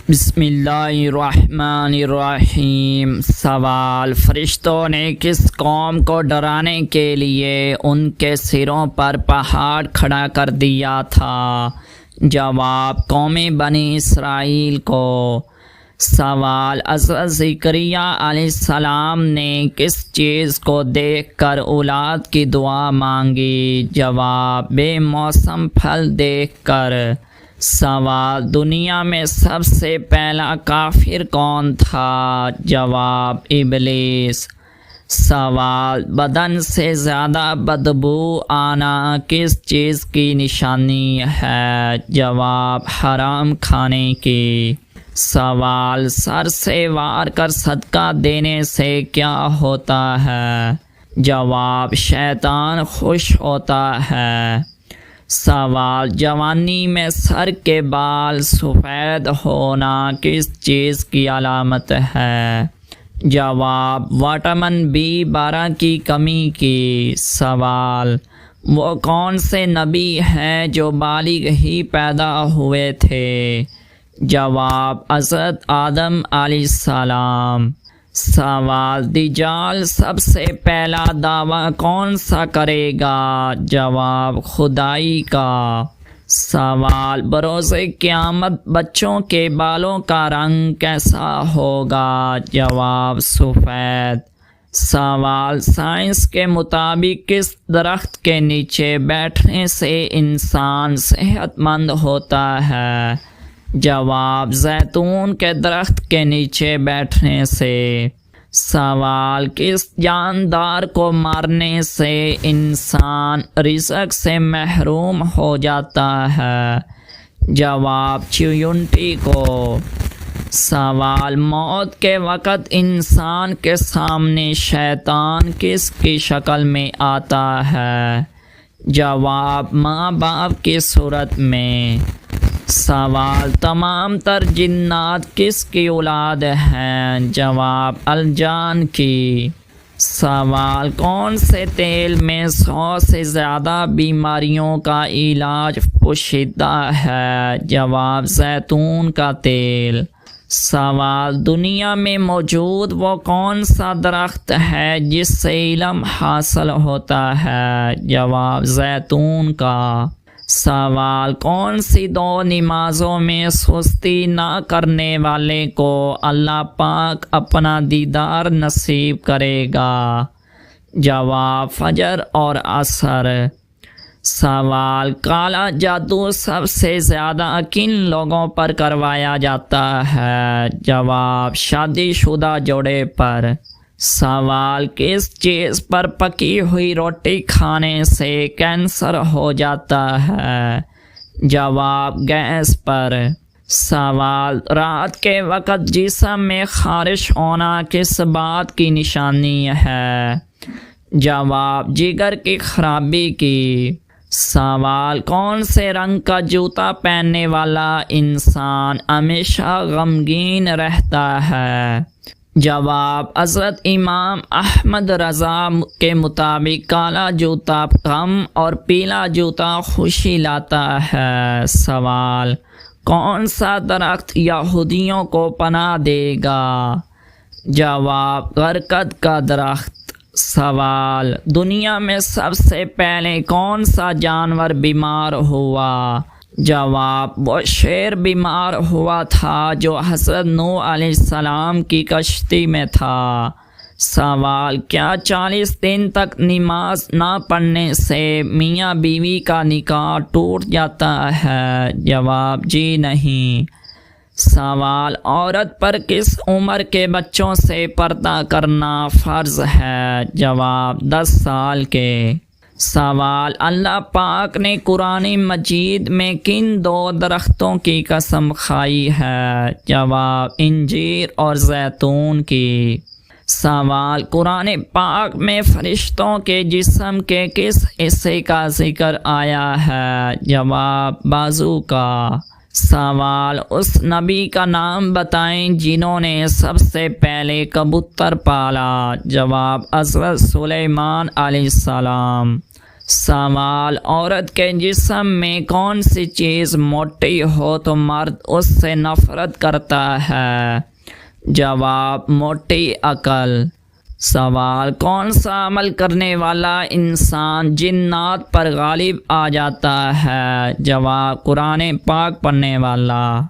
بسم اللہ الرحمن الرحیم۔ سوال: فرشتوں نے کس قوم کو ڈرانے کے لیے ان کے سروں پر پہاڑ کھڑا کر دیا تھا؟ جواب: قوم بنی اسرائیل کو۔ سوال: حضرت زکریا علیہ السلام نے کس چیز کو دیکھ کر اولاد کی دعا مانگی؟ جواب: بے موسم پھل دیکھ کر۔ سوال: دنیا میں سب سے پہلا کافر کون تھا؟ جواب: ابلیس۔ سوال: بدن سے زیادہ بدبو آنا کس چیز کی نشانی ہے؟ جواب: حرام کھانے کی۔ سوال: سر سے وار کر صدقہ دینے سے کیا ہوتا ہے؟ جواب: شیطان خوش ہوتا ہے۔ سوال: جوانی میں سر کے بال سفید ہونا کس چیز کی علامت ہے؟ جواب: وٹامن B12 کی کمی کی۔ سوال: وہ کون سے نبی ہیں جو بالغ ہی پیدا ہوئے تھے؟ جواب: حضرت آدم علیہ السلام۔ سوال: دجال سب سے پہلا دعویٰ کون سا کرے گا؟ جواب: خدائی کا۔ سوال: بروز قیامت بچوں کے بالوں کا رنگ کیسا ہوگا؟ جواب: سفید۔ سوال: سائنس کے مطابق کس درخت کے نیچے بیٹھنے سے انسان صحت مند ہوتا ہے؟ جواب: زیتون کے درخت کے نیچے بیٹھنے سے۔ سوال: کس جاندار کو مارنے سے انسان رزق سے محروم ہو جاتا ہے؟ جواب: چیونٹی کو۔ سوال: موت کے وقت انسان کے سامنے شیطان کس کی شکل میں آتا ہے؟ جواب: ماں باپ کی صورت میں۔ سوال: تمام تر جنات کس کی اولاد ہیں؟ جواب: الجان کی۔ سوال: کون سے تیل میں 100 سے زیادہ بیماریوں کا علاج پوشیدہ ہے؟ جواب: زیتون کا تیل۔ سوال: دنیا میں موجود وہ کون سا درخت ہے جس سے علم حاصل ہوتا ہے؟ جواب: زیتون کا۔ سوال: کون سی 2 نمازوں میں سستی نہ کرنے والے کو اللہ پاک اپنا دیدار نصیب کرے گا؟ جواب: فجر اور عصر۔ سوال: کالا جادو سب سے زیادہ کن لوگوں پر کروایا جاتا ہے؟ جواب: شادی شدہ جوڑے پر۔ سوال: کس چیز پر پکی ہوئی روٹی کھانے سے کینسر ہو جاتا ہے؟ جواب: گیس پر۔ سوال: رات کے وقت جسم میں خارش ہونا کس بات کی نشانی ہے؟ جواب: جگر کی خرابی کی۔ سوال: کون سے رنگ کا جوتا پہننے والا انسان ہمیشہ غمگین رہتا ہے؟ جواب: حضرت امام احمد رضا کے مطابق کالا جوتا غم اور پیلا جوتا خوشی لاتا ہے۔ سوال: کون سا درخت یہودیوں کو پناہ دے گا؟ جواب: برکت کا درخت۔ سوال: دنیا میں سب سے پہلے کون سا جانور بیمار ہوا؟ جواب: وہ شیر بیمار ہوا تھا جو حضرت نوح علیہ السلام کی کشتی میں تھا۔ سوال: کیا 40 دن تک نماز نہ پڑھنے سے میاں بیوی کا نکاح ٹوٹ جاتا ہے؟ جواب: جی نہیں۔ سوال: عورت پر کس عمر کے بچوں سے پردہ کرنا فرض ہے؟ جواب: 10 سال کے۔ سوال: اللہ پاک نے قرآن مجید میں کن 2 درختوں کی قسم کھائی ہے؟ جواب: انجیر اور زیتون کی۔ سوال: قرآن پاک میں فرشتوں کے جسم کے کس حصے کا ذکر آیا ہے؟ جواب: بازو کا۔ سوال: اس نبی کا نام بتائیں جنہوں نے سب سے پہلے کبوتر پالا؟ جواب: حضرت سلیمان علیہ السلام۔ سوال، عورت کے جسم میں کون سی چیز موٹی ہو تو مرد اس سے نفرت کرتا ہے؟ جواب، موٹی عقل۔ سوال، کون سا عمل کرنے والا انسان جنات پر غالب آ جاتا ہے؟ جواب، قرآن پاک پڑھنے والا۔